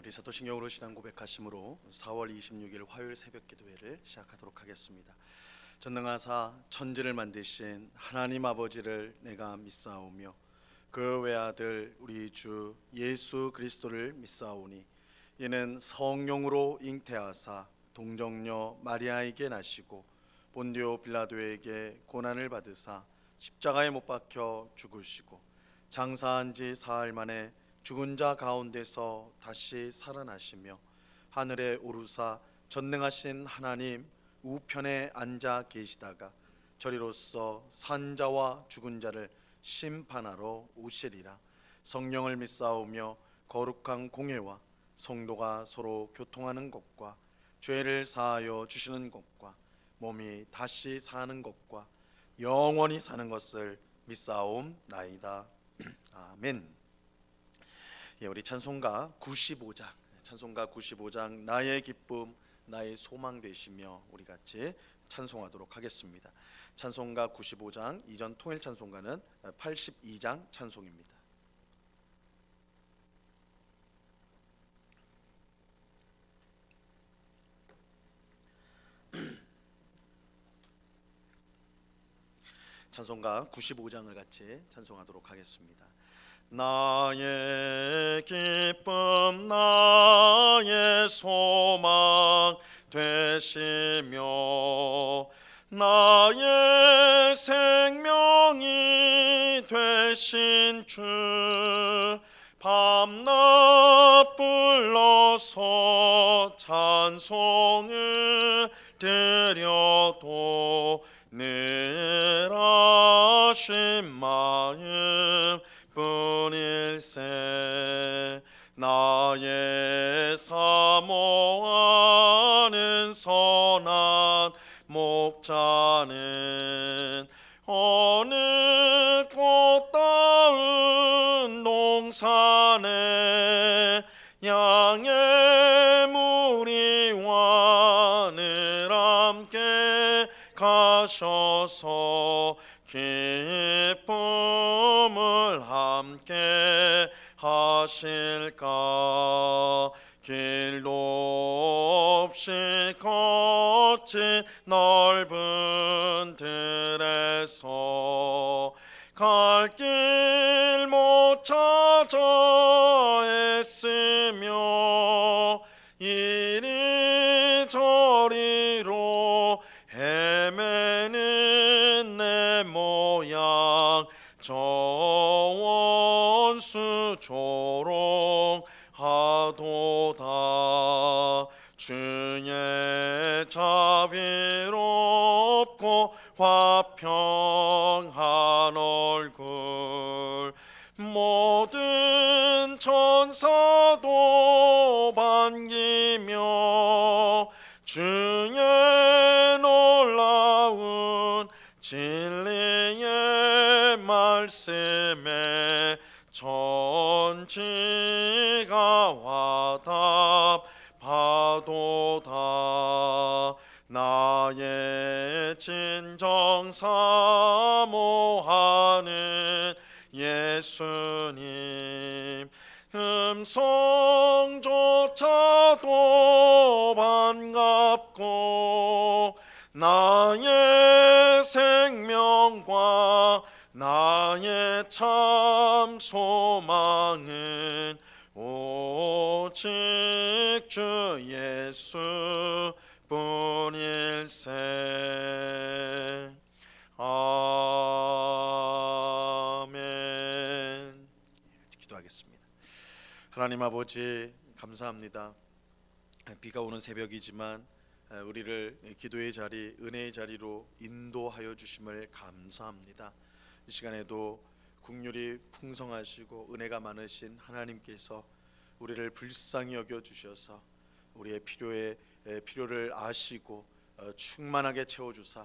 우리 사도신경으로 신앙 고백하심으로 4월 26일 화요일 새벽 기도회를 시작하도록 하겠습니다. 전능하사 천지를 만드신 하나님 아버지를 내가 믿사오며 그 외아들 우리 주 예수 그리스도를 믿사오니 이는 성령으로 잉태하사 동정녀 마리아에게 나시고 본디오 빌라도에게 고난을 받으사 십자가에 못 박혀 죽으시고 장사한 지 사흘 만에 죽은 자 가운데서 다시 살아나시며 하늘에 오르사 전능하신 하나님 우편에 앉아 계시다가 저리로서 산 자와 죽은 자를 심판하러 오시리라. 성령을 믿사오며 거룩한 공회와 성도가 서로 교통하는 것과 죄를 사하여 주시는 것과 몸이 다시 사는 것과 영원히 사는 것을 믿사옵나이다. 아멘. 우리 찬송가 95장 나의 기쁨 나의 소망 되시며 우리 같이 찬송하도록 하겠습니다. 찬송가 95장 이전 통일 찬송가는 82장 찬송입니다. 찬송가 95장을 같이 찬송하도록 하겠습니다. 나의 기쁨 나의 소망 되시며 나의 생명이 되신 주 밤낮 불러서 찬송을 드려도 늘 하신 마음 뿐일세. 나의 사모하는 선한 목자는 어느 꽃다운 동산에 양의 무리와 늘 함께 가셔서 기쁨을 함께 하실까. 길도 없이 거친 넓은 들에서 갈 길 못 찾아 애쓰며 이리저리로 헤매는 내 모양 저 원수 조롱하도다. 주의 자비롭고 화평한 얼굴 모든 천사도 반기며 주의 놀라운 진리의 말씀에 천지가 화답하도다. 나의 진정 사모하는 예수님 음성조차도 반갑고 나의 생명과 나의 참 소망은 오직 주 예수 뿐일세. 아멘. 기도하겠습니다. 하나님 아버지 감사합니다. 비가 오는 새벽이지만 우리를 기도의 자리, 은혜의 자리로 인도하여 주심을 감사합니다. 이 시간에도 긍휼이 풍성하시고 은혜가 많으신 하나님께서 우리를 불쌍히 여겨 주셔서 우리의 필요를 아시고 충만하게 채워주사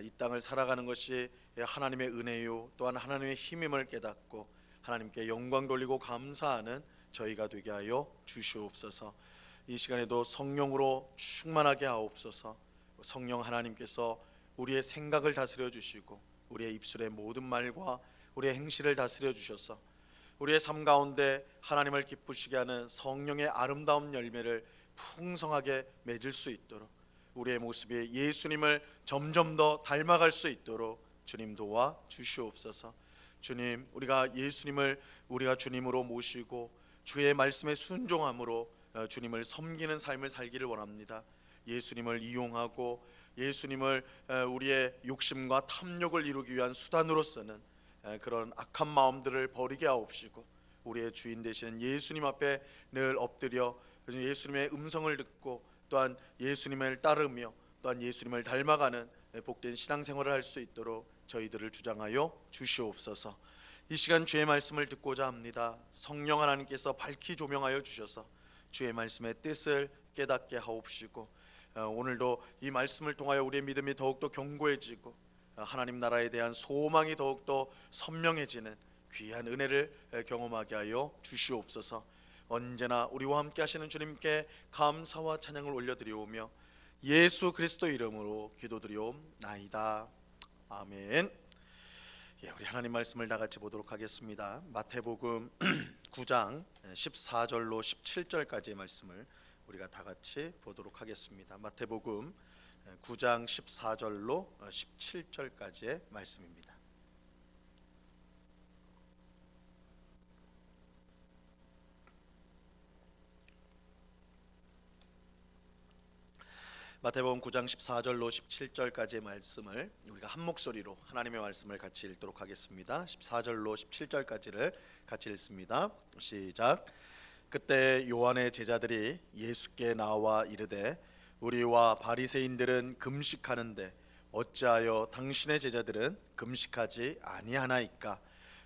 이 땅을 살아가는 것이 하나님의 은혜요 또한 하나님의 힘임을 깨닫고 하나님께 영광 돌리고 감사하는 저희가 되게 하여 주시옵소서. 이 시간에도 성령으로 충만하게 하옵소서. 성령 하나님께서 우리의 생각을 다스려 주시고 우리의 입술의 모든 말과 우리의 행실을 다스려 주셔서 우리의 삶 가운데 하나님을 기쁘시게 하는 성령의 아름다운 열매를 풍성하게 맺을 수 있도록, 우리의 모습이 예수님을 점점 더 닮아갈 수 있도록 주님 도와 주시옵소서. 주님, 우리가 예수님을 우리가 주님으로 모시고 주의 말씀에 순종함으로 주님을 섬기는 삶을 살기를 원합니다. 예수님을 이용하고 예수님을 우리의 욕심과 탐욕을 이루기 위한 수단으로 쓰는 그런 악한 마음들을 버리게 하옵시고, 우리의 주인 되시는 예수님 앞에 늘 엎드려 예수님의 음성을 듣고 또한 예수님을 따르며 또한 예수님을 닮아가는 복된 신앙생활을 할 수 있도록 저희들을 주장하여 주시옵소서. 이 시간 주의 말씀을 듣고자 합니다. 성령 하나님께서 밝히 조명하여 주셔서 주의 말씀의 뜻을 깨닫게 하옵시고, 오늘도 이 말씀을 통하여 우리의 믿음이 더욱더 견고해지고 하나님 나라에 대한 소망이 더욱더 선명해지는 귀한 은혜를 경험하게 하여 주시옵소서. 언제나 우리와 함께 하시는 주님께 감사와 찬양을 올려드리오며 예수 그리스도 이름으로 기도드리옵나이다. 아멘. 우리 하나님 말씀을 다 같이 보도록 하겠습니다. 마태복음 9장 14절로 17절까지의 말씀을 우리가 다 같이 보도록 하겠습니다. 마태복음 9장 14절로 17절까지의 말씀입니다. 마태복음 9장 14절로 17절까지의 말씀을 우리가 한 목소리로 하나님의 말씀을 같이 읽도록 하겠습니다. 14절로 17절까지를 같이 읽습니다. 시작. 그때 요한의 제자들이 예수께 나와 이르되 우리와 바리새인들은 금식하는데 어찌하여 당신의 제자들은 금식하지 아니하나이까?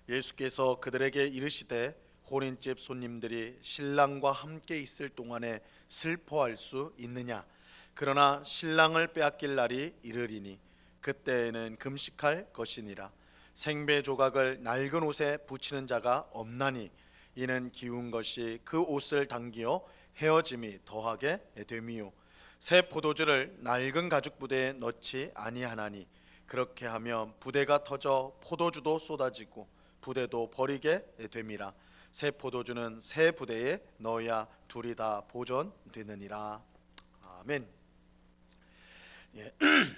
예수께서 그들에게 이르시되 혼인집 손님들이 신랑과 함께 있을 동안에 슬퍼할 수 있느냐? 그러나 신랑을 빼앗길 날이 이르리니 그때에는 금식할 것이니라. 생배 조각을 낡은 옷에 붙이는 자가 없나니 이는 기운 것이 그 옷을 당기어 헤어짐이 더하게 됨이요, 새 포도주를 낡은 가죽 부대에 넣지 아니하나니 그렇게 하면 부대가 터져 포도주도 쏟아지고 부대도 버리게 됨이라. 새 포도주는 새 부대에 넣어야 둘이 다 보존되느니라. 아멘.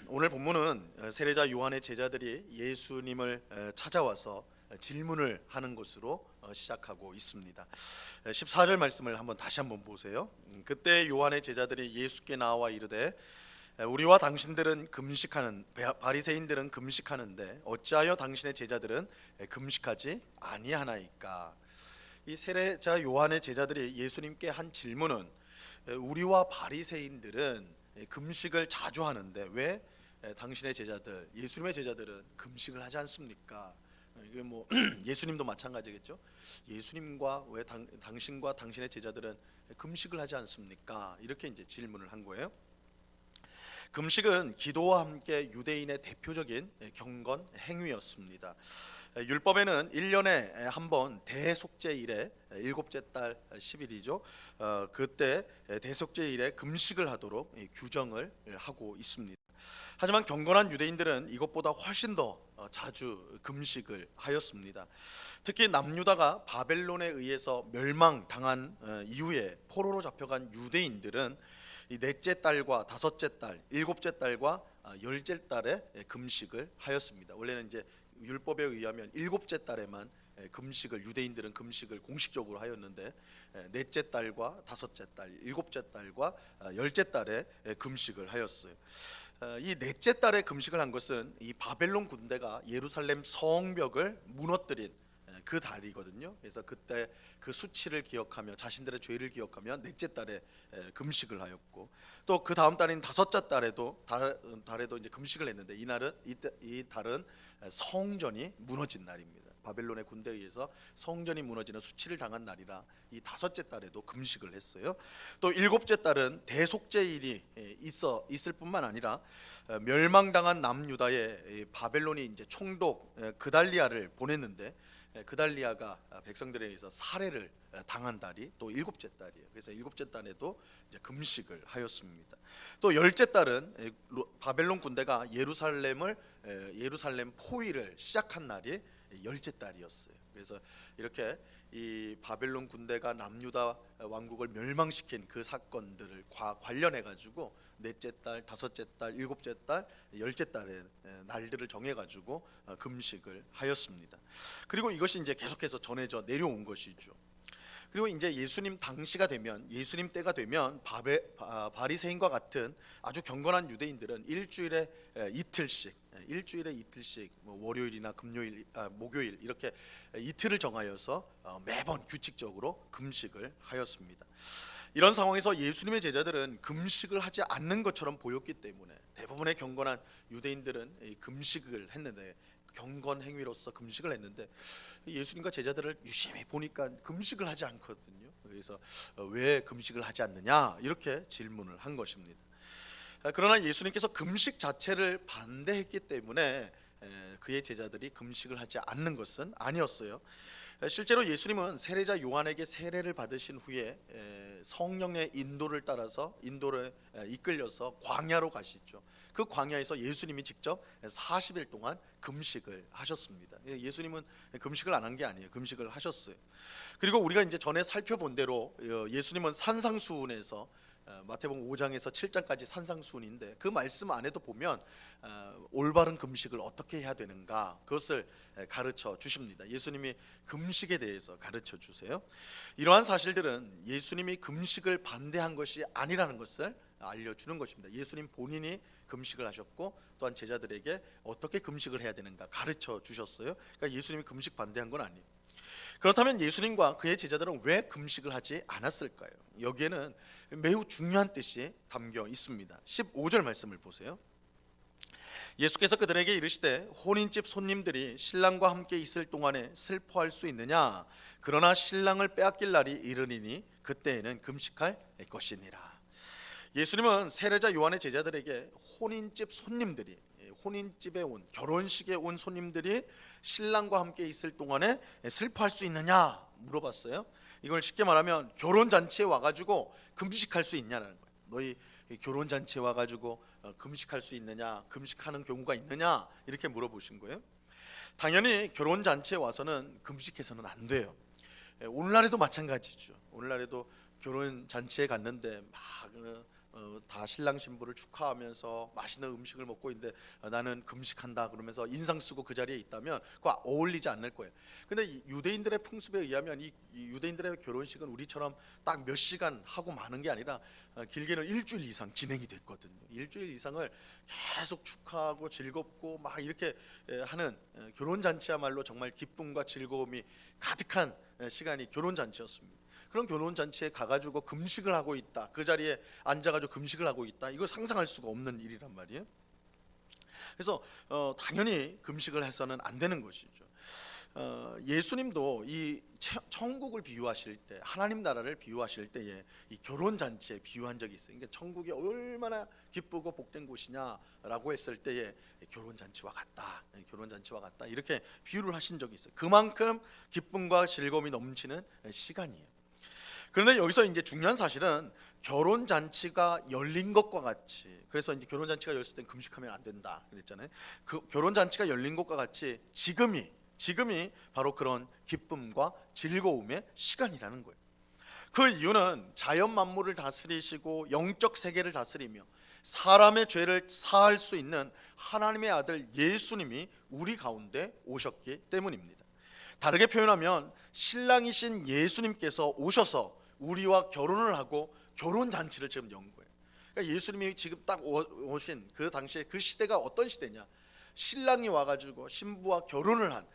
오늘 본문은 세례자 요한의 제자들이 예수님을 찾아와서 질문을 하는 것으로 시작하고 있습니다. 14절 말씀을 다시 한번 보세요. 그때 요한의 제자들이 예수께 나와 이르되 우리와 당신들은 바리새인들은 금식하는데 어찌하여 당신의 제자들은 금식하지 아니하나이까? 이 세례자 요한의 제자들이 예수님께 한 질문은, 우리와 바리새인들은 금식을 자주 하는데 왜 당신의 제자들, 예수님의 제자들은 금식을 하지 않습니까? 이게 예수님도 마찬가지겠죠. 예수님과 왜 당신과 당신의 제자들은 금식을 하지 않습니까? 이렇게 이제 질문을 한 거예요. 금식은 기도와 함께 유대인의 대표적인 경건 행위였습니다. 율법에는 1년에 한 번 대속죄일에 일곱째 달 10일이죠. 그때 대속죄일에 금식을 하도록 규정을 하고 있습니다. 하지만 경건한 유대인들은 이것보다 훨씬 더 자주 금식을 하였습니다. 특히 남유다가 바벨론에 의해서 멸망당한 이후에 포로로 잡혀간 유대인들은 이 넷째 달과 다섯째 달, 일곱째 달과 열째 달에 금식을 하였습니다. 원래는 이제 율법에 의하면 일곱째 달에만 금식을, 유대인들은 금식을 공식적으로 하였는데 넷째 달과 다섯째 달, 일곱째 달과 열째 달에 금식을 하였어요. 이 넷째 달에 금식을 한 것은 이 바벨론 군대가 예루살렘 성벽을 무너뜨린 그 달이거든요. 그래서 그때 그 수치를 기억하며 자신들의 죄를 기억하며 넷째 달에 금식을 하였고, 또 그 다음 달인 다섯째 달에도 이제 금식을 했는데 이 달은 성전이 무너진 날입니다. 바벨론의 군대에 의해서 성전이 무너지는 수치를 당한 날이라 이 다섯째 달에도 금식을 했어요. 또 일곱째 달은 대속죄일이 있을 뿐만 아니라 멸망당한 남유다에 바벨론이 이제 총독 그달리아를 보냈는데 그달리아가 백성들에 의해서 살해를 당한 달이 또 일곱째 달이에요. 그래서 일곱째 달에도 이제 금식을 하였습니다. 또 열째 달은 바벨론 군대가 예루살렘 포위를 시작한 날이 열째 달이었어요. 그래서 이렇게 이 바벨론 군대가 남유다 왕국을 멸망시킨 그 사건들을 관련해 가지고 넷째 달, 다섯째 달, 일곱째 달, 열째 달의 날들을 정해 가지고 금식을 하였습니다. 그리고 이것이 이제 계속해서 전해져 내려온 것이죠. 그리고 이제 예수님 당시가 되면, 예수님 때가 되면 바리새인과 같은 아주 경건한 유대인들은 일주일에 이틀씩 뭐 월요일이나 금요일, 목요일 이렇게 이틀을 정하여서 매번 규칙적으로 금식을 하였습니다. 이런 상황에서 예수님의 제자들은 금식을 하지 않는 것처럼 보였기 때문에 대부분의 경건한 유대인들은 이 금식을 했는데, 경건 행위로서 금식을 했는데, 예수님과 제자들을 유심히 보니까 금식을 하지 않거든요. 그래서 왜 금식을 하지 않느냐 이렇게 질문을 한 것입니다. 그러나 예수님께서 금식 자체를 반대했기 때문에 그의 제자들이 금식을 하지 않는 것은 아니었어요. 실제로 예수님은 세례자 요한에게 세례를 받으신 후에 성령의 인도를 따라서 인도를 이끌려서 광야로 가시죠. 그 광야에서 예수님이 직접 40일 동안 금식을 하셨습니다. 예수님은 금식을 안 한 게 아니에요. 금식을 하셨어요. 그리고 우리가 이제 전에 살펴본 대로 예수님은 산상수훈에서 마태복음 5장에서 7장까지 산상수훈인데, 그 말씀 안에도 보면 올바른 금식을 어떻게 해야 되는가 그것을 가르쳐 주십니다. 예수님이 금식에 대해서 가르쳐 주세요. 이러한 사실들은 예수님이 금식을 반대한 것이 아니라는 것을 알려주는 것입니다. 예수님 본인이 금식을 하셨고 또한 제자들에게 어떻게 금식을 해야 되는가 가르쳐 주셨어요. 그러니까 예수님이 금식 반대한 건 아니에요. 그렇다면 예수님과 그의 제자들은 왜 금식을 하지 않았을까요? 여기에는 매우 중요한 뜻이 담겨 있습니다. 15절 말씀을 보세요. 예수께서 그들에게 이르시되 혼인집 손님들이 신랑과 함께 있을 동안에 슬퍼할 수 있느냐? 그러나 신랑을 빼앗길 날이 이르리니 그때에는 금식할 것이니라. 예수님은 세례자 요한의 제자들에게 혼인집 손님들이, 혼인집에 온, 결혼식에 온 손님들이 신랑과 함께 있을 동안에 슬퍼할 수 있느냐 물어봤어요. 이걸 쉽게 말하면 결혼잔치에 와가지고 금식할 수 있냐는 거예요. 너희 결혼잔치에 와가지고 금식할 수 있느냐, 금식하는 경우가 있느냐 이렇게 물어보신 거예요. 당연히 결혼잔치에 와서는 금식해서는 안 돼요. 오늘날에도 마찬가지죠. 오늘날에도 결혼잔치에 갔는데 막 다 신랑 신부를 축하하면서 맛있는 음식을 먹고 있는데 나는 금식한다 그러면서 인상 쓰고 그 자리에 있다면 그거 어울리지 않을 거예요. 근데 유대인들의 풍습에 의하면 이 유대인들의 결혼식은 우리처럼 딱 몇 시간 하고 마는 게 아니라 길게는 일주일 이상 진행이 됐거든요. 일주일 이상을 계속 축하하고 즐겁고 막 이렇게 하는 결혼잔치야말로 정말 기쁨과 즐거움이 가득한 시간이 결혼잔치였습니다. 그런 결혼잔치에 가가지고 금식을 하고 있다, 그 자리에 앉아가지고 금식을 하고 있다, 이거 상상할 수가 없는 일이란 말이에요. 그래서 당연히 금식을 해서는 안 되는 것이죠. 예수님도 이 천국을 비유하실 때, 하나님 나라를 비유하실 때에 이 결혼잔치에 비유한 적이 있어요. 그러니까 천국이 얼마나 기쁘고 복된 곳이냐라고 했을 때에 결혼잔치와 같다, 결혼잔치와 같다 이렇게 비유를 하신 적이 있어요. 그만큼 기쁨과 즐거움이 넘치는 시간이에요. 그런데 여기서 이제 중요한 사실은 결혼잔치가 열린 것과 같이, 그래서 이제 결혼잔치가 열렸을 땐 금식하면 안 된다 그랬잖아요. 그 결혼잔치가 열린 것과 같이 지금이 바로 그런 기쁨과 즐거움의 시간이라는 거예요. 그 이유는 자연 만물을 다스리시고 영적 세계를 다스리며 사람의 죄를 사할 수 있는 하나님의 아들 예수님이 우리 가운데 오셨기 때문입니다. 다르게 표현하면 신랑이신 예수님께서 오셔서 우리와 결혼을 하고 결혼잔치를 지금 연 거예요. 그러니까 예수님이 지금 딱 오신 그 당시에 그 시대가 어떤 시대냐, 신랑이 와가지고 신부와 결혼을 한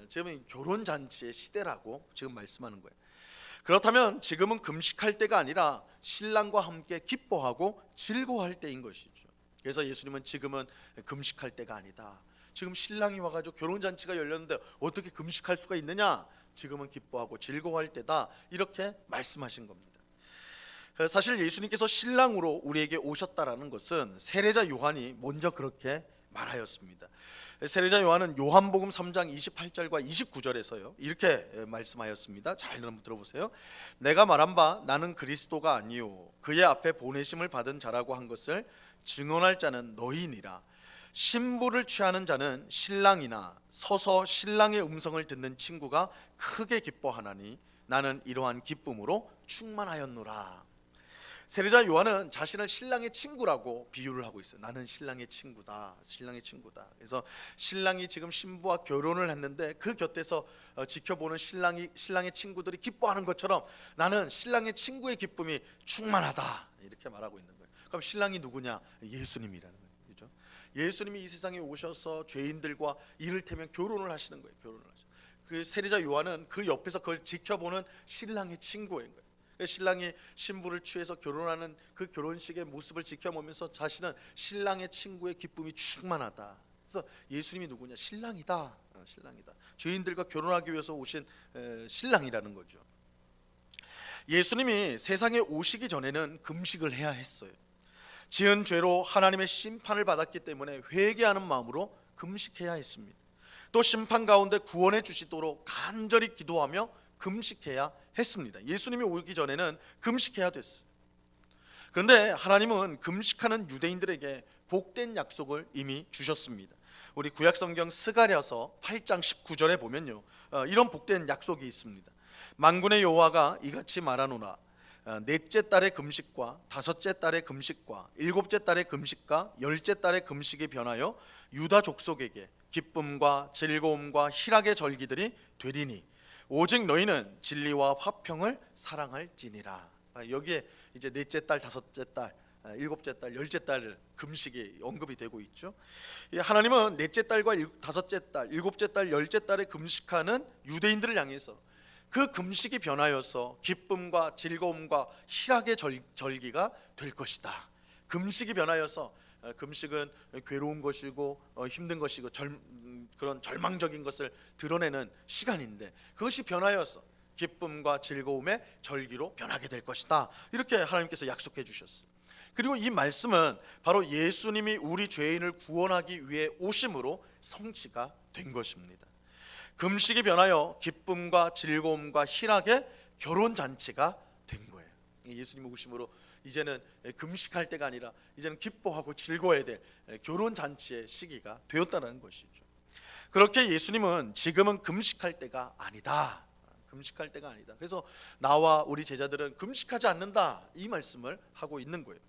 지금 결혼잔치의 시대라고 지금 말씀하는 거예요. 그렇다면 지금은 금식할 때가 아니라 신랑과 함께 기뻐하고 즐거워할 때인 것이죠. 그래서 예수님은 지금은 금식할 때가 아니다, 지금 신랑이 와가지고 결혼잔치가 열렸는데 어떻게 금식할 수가 있느냐, 지금은 기뻐하고 즐거워할 때다 이렇게 말씀하신 겁니다. 사실 예수님께서 신랑으로 우리에게 오셨다라는 것은 세례자 요한이 먼저 그렇게 말하였습니다. 세례자 요한은 요한복음 3장 28절과 29절에서요 이렇게 말씀하였습니다. 잘 한번 들어보세요. 내가 말한 바 나는 그리스도가 아니요 그의 앞에 보내심을 받은 자라고 한 것을 증언할 자는 너희니라. 신부를 취하는 자는 신랑이나 서서 신랑의 음성을 듣는 친구가 크게 기뻐하나니 나는 이러한 기쁨으로 충만하였노라. 세례자 요한은 자신을 신랑의 친구라고 비유를 하고 있어요. 나는 신랑의 친구다. 신랑의 친구다. 그래서 신랑이 지금 신부와 결혼을 했는데 그 곁에서 지켜보는 신랑의 친구들이 기뻐하는 것처럼 나는 신랑의 친구의 기쁨이 충만하다. 이렇게 말하고 있는 거예요. 그럼 신랑이 누구냐? 예수님이라는 거예요. 그렇죠? 예수님이 이 세상에 오셔서 죄인들과 이를테면 결혼을 하시는 거예요. 결혼을 하시는. 그 세례자 요한은 그 옆에서 그걸 지켜보는 신랑의 친구인 거예요. 신랑이 신부를 취해서 결혼하는 그 결혼식의 모습을 지켜보면서 자신은 신랑의 친구의 기쁨이 충만하다. 그래서 예수님이 누구냐? 신랑이다. 신랑이다. 죄인들과 결혼하기 위해서 오신 신랑이라는 거죠. 예수님이 세상에 오시기 전에는 금식을 해야 했어요. 지은 죄로 하나님의 심판을 받았기 때문에 회개하는 마음으로 금식해야 했습니다. 또 심판 가운데 구원해 주시도록 간절히 기도하며 금식해야 했습니다. 예수님이 오기 전에는 금식해야 됐어요. 그런데 하나님은 금식하는 유대인들에게 복된 약속을 이미 주셨습니다. 우리 구약성경 스가랴서 8장 19절에 보면요, 이런 복된 약속이 있습니다. 만군의 여호와가 이같이 말하노라. 넷째 달의 금식과 다섯째 달의 금식과 일곱째 달의 금식과 열째 달의 금식이 변하여 유다 족속에게 기쁨과 즐거움과 희락의 절기들이 되리니 오직 너희는 진리와 화평을 사랑할지니라. 여기에 이제 넷째 달, 다섯째 달, 일곱째 달, 열째 달 금식이 언급이 되고 있죠. 하나님은 넷째 달과 다섯째 달, 일곱째 달, 열째 달에 금식하는 유대인들을 향해서 그 금식이 변하여서 기쁨과 즐거움과 희락의 절기가 될 것이다. 금식이 변하여서 금식은 괴로운 것이고 힘든 것이고 그런 절망적인 것을 드러내는 시간인데 그것이 변하여서 기쁨과 즐거움의 절기로 변하게 될 것이다. 이렇게 하나님께서 약속해 주셨어요. 그리고 이 말씀은 바로 예수님이 우리 죄인을 구원하기 위해 오심으로 성취가 된 것입니다. 금식이 변하여 기쁨과 즐거움과 희락의 결혼잔치가 된 거예요. 예수님 오심으로 이제는 금식할 때가 아니라 이제는 기뻐하고 즐거워야 될 결혼잔치의 시기가 되었다는 것이죠. 그렇게 예수님은 지금은 금식할 때가 아니다. 금식할 때가 아니다. 그래서 나와 우리 제자들은 금식하지 않는다. 이 말씀을 하고 있는 거예요.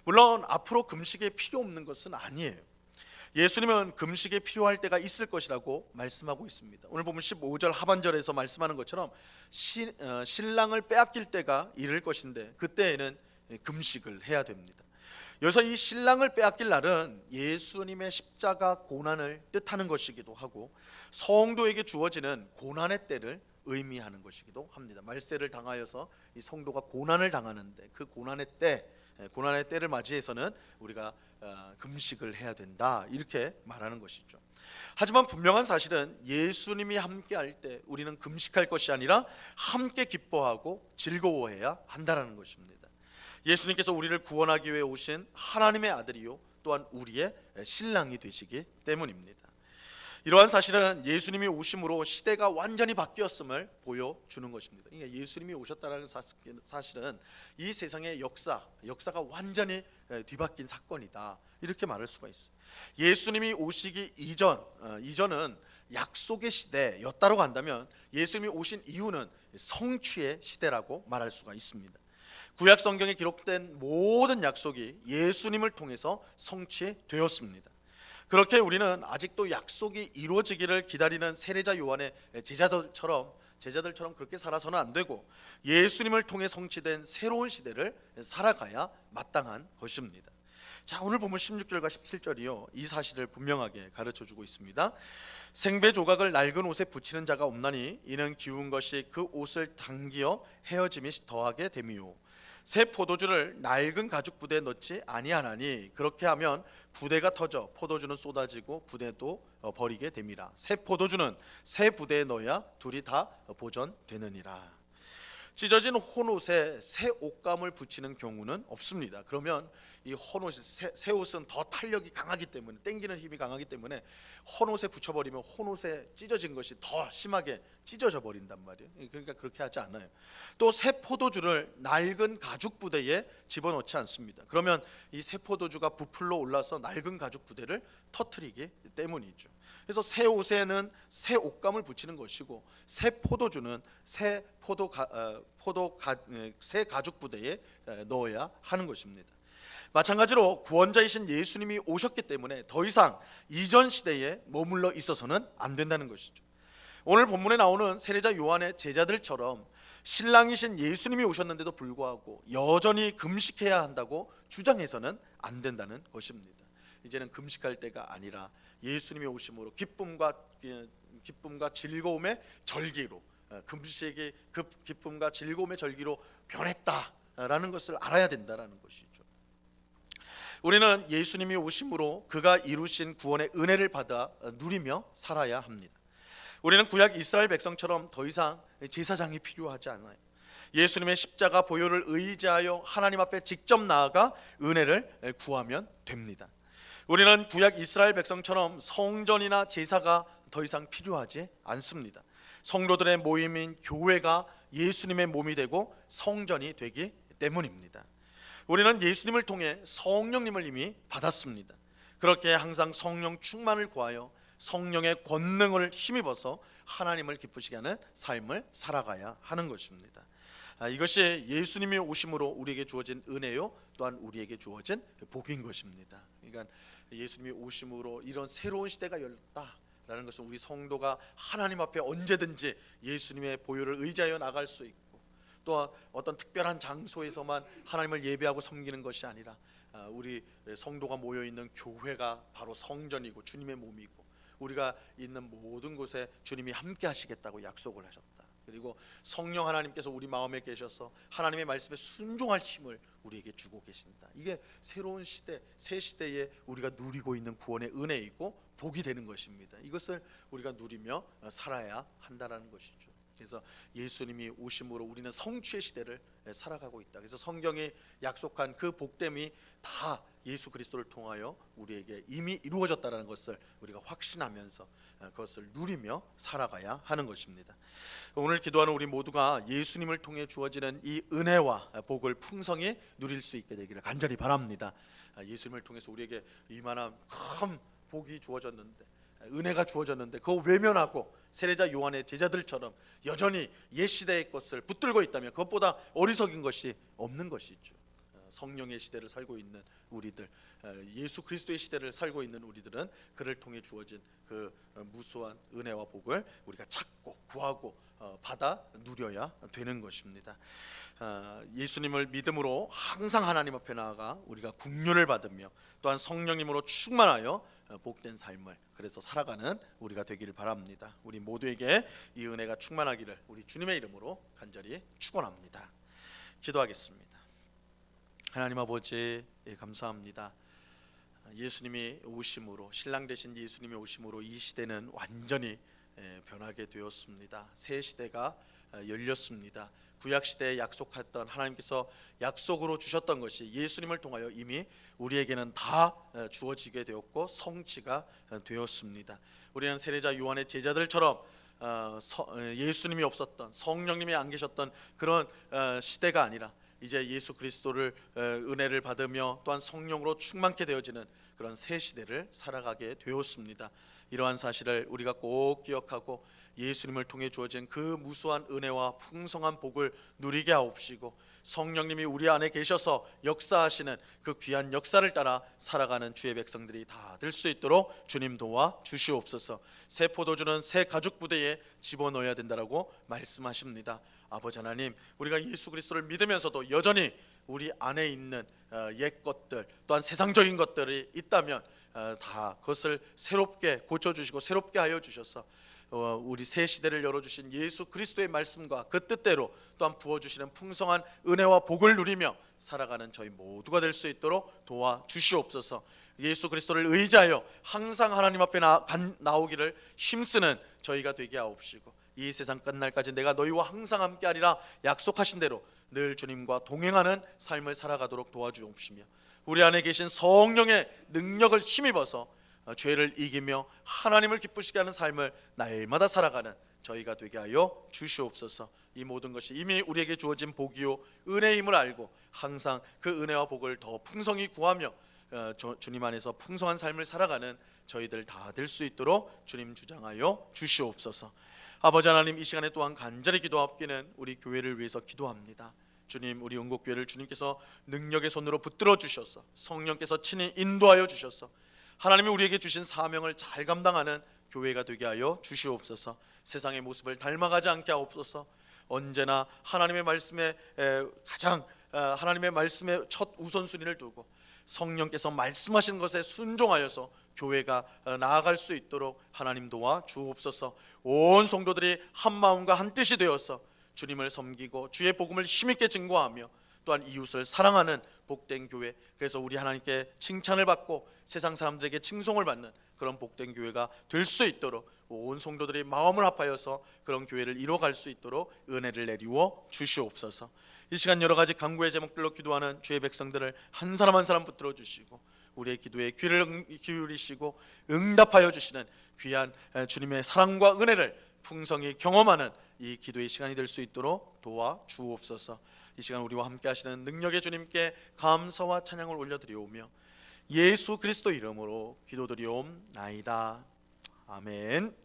물론 앞으로 금식에 필요 없는 것은 아니에요. 예수님은 금식에 필요할 때가 있을 것이라고 말씀하고 있습니다. 오늘 보면 15절 하반절에서 말씀하는 것처럼 신랑을 빼앗길 때가 이를 것인데 그때에는 금식을 해야 됩니다. 여기서 이 신랑을 빼앗길 날은 예수님의 십자가 고난을 뜻하는 것이기도 하고 성도에게 주어지는 고난의 때를 의미하는 것이기도 합니다. 말세를 당하여서 이 성도가 고난을 당하는데 그 고난의 때를 맞이해서는 우리가 금식을 해야 된다 이렇게 말하는 것이죠. 하지만 분명한 사실은 예수님이 함께할 때 우리는 금식할 것이 아니라 함께 기뻐하고 즐거워해야 한다는 것입니다. 예수님께서 우리를 구원하기 위해 오신 하나님의 아들이요 또한 우리의 신랑이 되시기 때문입니다. 이러한 사실은 예수님이 오심으로 시대가 완전히 바뀌었음을 보여주는 것입니다. 그러니까 예수님이 오셨다는 사실은 이 세상의 역사가 완전히 뒤바뀐 사건이다 이렇게 말할 수가 있어요. 예수님이 오시기 이전은 약속의 시대였다고 한다면 예수님이 오신 이후는 성취의 시대라고 말할 수가 있습니다. 구약 성경에 기록된 모든 약속이 예수님을 통해서 성취되었습니다. 그렇게 우리는 아직도 약속이 이루어지기를 기다리는 세례자 요한의 제자들처럼 그렇게 살아서는 안 되고 예수님을 통해 성취된 새로운 시대를 살아가야 마땅한 것입니다. 자, 오늘 보면 16절과 17절이요 이 사실을 분명하게 가르쳐주고 있습니다. 생배 조각을 낡은 옷에 붙이는 자가 없나니 이는 기운 것이 그 옷을 당기어 헤어짐이 더하게 됨이요 새 포도주를 낡은 가죽 부대에 넣지 아니하나니 그렇게 하면 부대가 터져 포도주는 쏟아지고 부대도 버리게 됨이라. 새 포도주는 새 부대에 넣어야 둘이 다 보존되느니라. 찢어진 혼옷에 새 옷감을 붙이는 경우는 없습니다. 그러면 이 혼옷, 새 옷은 더 탄력이 강하기 때문에, 당기는 힘이 강하기 때문에 혼옷에 붙여버리면 혼옷에 찢어진 것이 더 심하게 찢어져 버린단 말이에요. 그러니까 그렇게 하지 않아요. 또 새 포도주를 낡은 가죽 부대에 집어넣지 않습니다. 그러면 이 새 포도주가 부풀러 올라서 낡은 가죽 부대를 터뜨리기 때문이죠. 그래서 새 옷에는 새 옷감을 붙이는 것이고, 새 포도주는 새 새 가죽 부대에 넣어야 하는 것입니다. 마찬가지로 구원자이신 예수님이 오셨기 때문에 더 이상 이전 시대에 머물러 있어서는 안 된다는 것이죠. 오늘 본문에 나오는 세례자 요한의 제자들처럼 신랑이신 예수님이 오셨는데도 불구하고 여전히 금식해야 한다고 주장해서는 안 된다는 것입니다. 이제는 금식할 때가 아니라 예수님이 오심으로 기쁨과 즐거움의 절기로, 금식이 기쁨과 즐거움의 절기로 변했다라는 것을 알아야 된다라는 것이죠. 우리는 예수님이 오심으로 그가 이루신 구원의 은혜를 받아 누리며 살아야 합니다. 우리는 구약 이스라엘 백성처럼 더 이상 제사장이 필요하지 않아요. 예수님의 십자가 보혈을 의지하여 하나님 앞에 직접 나아가 은혜를 구하면 됩니다. 우리는 구약 이스라엘 백성처럼 성전이나 제사가 더 이상 필요하지 않습니다. 성도들의 모임인 교회가 예수님의 몸이 되고 성전이 되기 때문입니다. 우리는 예수님을 통해 성령님을 이미 받았습니다. 그렇게 항상 성령 충만을 구하여 성령의 권능을 힘입어서 하나님을 기쁘시게 하는 삶을 살아가야 하는 것입니다. 이것이 예수님이 오심으로 우리에게 주어진 은혜요, 또한 우리에게 주어진 복인 것입니다. 그러니까 예수님이 오심으로 이런 새로운 시대가 열렸다라는 것은 우리 성도가 하나님 앞에 언제든지 예수님의 보혈을 의지하여 나갈 수 있고, 또 어떤 특별한 장소에서만 하나님을 예배하고 섬기는 것이 아니라 우리 성도가 모여있는 교회가 바로 성전이고 주님의 몸이고, 우리가 있는 모든 곳에 주님이 함께 하시겠다고 약속을 하셨다. 그리고 성령 하나님께서 우리 마음에 계셔서 하나님의 말씀에 순종할 힘을 우리에게 주고 계신다. 이게 새로운 시대, 새 시대에 우리가 누리고 있는 구원의 은혜이고 복이 되는 것입니다. 이것을 우리가 누리며 살아야 한다는 것이죠. 그래서 예수님이 오심으로 우리는 성취의 시대를 살아가고 있다. 그래서 성경이 약속한 그 복됨이 다 예수 그리스도를 통하여 우리에게 이미 이루어졌다는 것을 우리가 확신하면서 그것을 누리며 살아가야 하는 것입니다. 오늘 기도하는 우리 모두가 예수님을 통해 주어지는 이 은혜와 복을 풍성히 누릴 수 있게 되기를 간절히 바랍니다. 예수님을 통해서 우리에게 이만한 큰 복이 주어졌는데, 은혜가 주어졌는데 그거 외면하고 세례자 요한의 제자들처럼 여전히 옛 시대의 것을 붙들고 있다면 그것보다 어리석인 것이 없는 것이죠. 성령의 시대를 살고 있는 우리들, 예수 그리스도의 시대를 살고 있는 우리들은 그를 통해 주어진 그 무수한 은혜와 복을 우리가 찾고 구하고 받아 누려야 되는 것입니다. 예수님을 믿음으로 항상 하나님 앞에 나아가 우리가 긍휼을 받으며 또한 성령님으로 충만하여 복된 삶을 그래서 살아가는 우리가 되기를 바랍니다. 우리 모두에게 이 은혜가 충만하기를 우리 주님의 이름으로 간절히 축원합니다. 기도하겠습니다. 하나님 아버지, 감사합니다. 예수님이 오심으로, 신랑 되신 예수님이 오심으로 이 시대는 완전히 변하게 되었습니다. 새 시대가 열렸습니다. 구약 시대에 약속했던, 하나님께서 약속으로 주셨던 것이 예수님을 통하여 이미 우리에게는 다 주어지게 되었고 성취가 되었습니다. 우리는 세례자 요한의 제자들처럼 예수님이 없었던, 성령님이 안 계셨던 그런 시대가 아니라 이제 예수 그리스도를 은혜를 받으며 또한 성령으로 충만케 되어지는 그런 새 시대를 살아가게 되었습니다. 이러한 사실을 우리가 꼭 기억하고 예수님을 통해 주어진 그 무수한 은혜와 풍성한 복을 누리게 하옵시고, 성령님이 우리 안에 계셔서 역사하시는 그 귀한 역사를 따라 살아가는 주의 백성들이 다 될 수 있도록 주님 도와 주시옵소서. 새 포도주는 새 가죽 부대에 집어넣어야 된다라고 말씀하십니다. 아버지 하나님, 우리가 예수 그리스도를 믿으면서도 여전히 우리 안에 있는 옛 것들 또한 세상적인 것들이 있다면 다 그것을 새롭게 고쳐주시고 새롭게 하여 주셔서 우리 새 시대를 열어주신 예수 그리스도의 말씀과 그 뜻대로 또한 부어주시는 풍성한 은혜와 복을 누리며 살아가는 저희 모두가 될 수 있도록 도와주시옵소서. 예수 그리스도를 의지하여 항상 하나님 앞에 나오기를 힘쓰는 저희가 되게 하옵시고, 이 세상 끝날까지 내가 너희와 항상 함께하리라 약속하신 대로 늘 주님과 동행하는 삶을 살아가도록 도와주옵시며, 우리 안에 계신 성령의 능력을 힘입어서 죄를 이기며 하나님을 기쁘시게 하는 삶을 날마다 살아가는 저희가 되게 하여 주시옵소서. 이 모든 것이 이미 우리에게 주어진 복이요 은혜임을 알고 항상 그 은혜와 복을 더 풍성히 구하며 주님 안에서 풍성한 삶을 살아가는 저희들 다 될 수 있도록 주님 주장하여 주시옵소서. 아버지 하나님, 이 시간에 또한 간절히 기도하옵기는 우리 교회를 위해서 기도합니다. 주님, 우리 영국교회를 주님께서 능력의 손으로 붙들어 주셔서 성령께서 친히 인도하여 주셔서 하나님이 우리에게 주신 사명을 잘 감당하는 교회가 되게 하여 주시옵소서. 세상의 모습을 닮아가지 않게 하옵소서. 언제나 하나님의 말씀에 가장 하나님의 말씀에 첫 우선순위를 두고 성령께서 말씀하신 것에 순종하여서 교회가 나아갈 수 있도록 하나님 도와 주옵소서. 온 성도들이 한 마음과 한 뜻이 되어서 주님을 섬기고 주의 복음을 힘있게 증거하며 또한 이웃을 사랑하는 복된 교회, 그래서 우리 하나님께 칭찬을 받고 세상 사람들에게 칭송을 받는 그런 복된 교회가 될 수 있도록 온 성도들이 마음을 합하여서 그런 교회를 이뤄갈 수 있도록 은혜를 내리워 주시옵소서. 이 시간 여러 가지 간구의 제목들로 기도하는 주의 백성들을 한 사람 한 사람 붙들어 주시고 우리의 기도에 귀를 기울이시고 응답하여 주시는 귀한 주님의 사랑과 은혜를 풍성히 경험하는 이 기도의 시간이 될 수 있도록 도와 주옵소서. 이 시간 우리와 함께 하시는 능력의 주님께 감사와 찬양을 올려드리오며 예수 그리스도 이름으로 기도드리옵나이다. 아멘.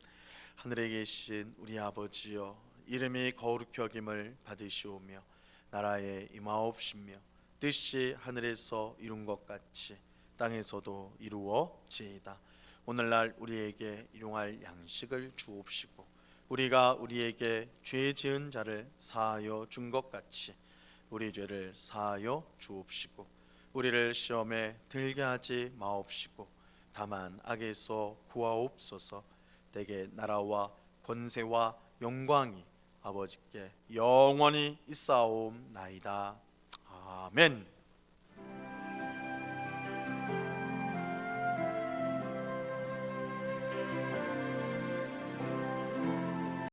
하늘에 계신 우리 아버지여, 이름이 거룩히 여김을 받으시오며 나라에 임하옵시며 뜻이 하늘에서 이룬 것 같이 땅에서도 이루어지이다. 오늘날 우리에게 일용할 양식을 주옵시고 우리가 우리에게 죄 지은 자를 사하여 준 것 같이 우리 죄를 사하여 주옵시고 우리를 시험에 들게 하지 마옵시고 다만 악에서 구하옵소서. 대개 나라와 권세와 영광이 아버지께 영원히 있사옵나이다. 아멘.